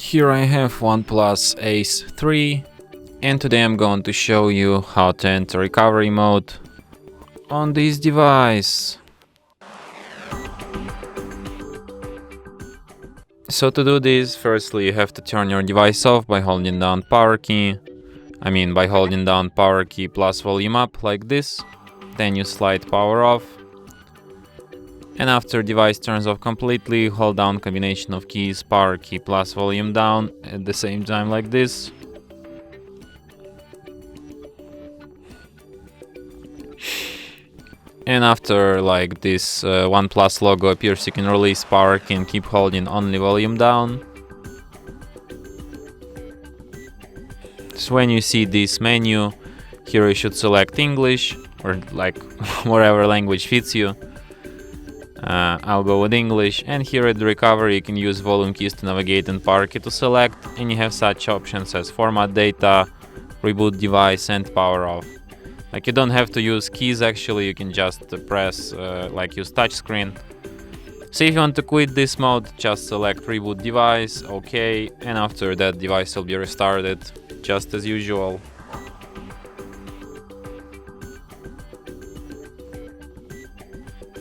Here I have OnePlus Ace 3, and today I'm going to show you how to enter recovery mode on this device. So to do this, firstly you have to turn your device off by holding down power key. By holding down power key plus volume up like this. Then you slide power off. And after device turns off completely, hold down combination of keys, power key plus volume down at the same time like this. And after like this OnePlus logo appears, you can release power key and keep holding only volume down. So when you see this menu, here you should select English or like whatever language fits you. I'll go with English, and here at the recovery you can use volume keys to navigate and power key to select, and you have such options as format data, reboot device and power off. Like you don't have to use keys actually, you can just press use touchscreen. So if you want to quit this mode, just select reboot device, OK, and after that device will be restarted just as usual.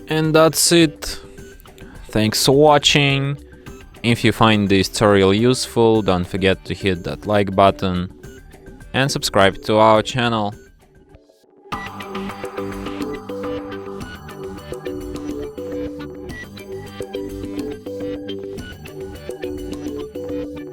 And that's it. Thanks for watching. If you find this tutorial useful, don't forget to hit that like button and subscribe to our channel.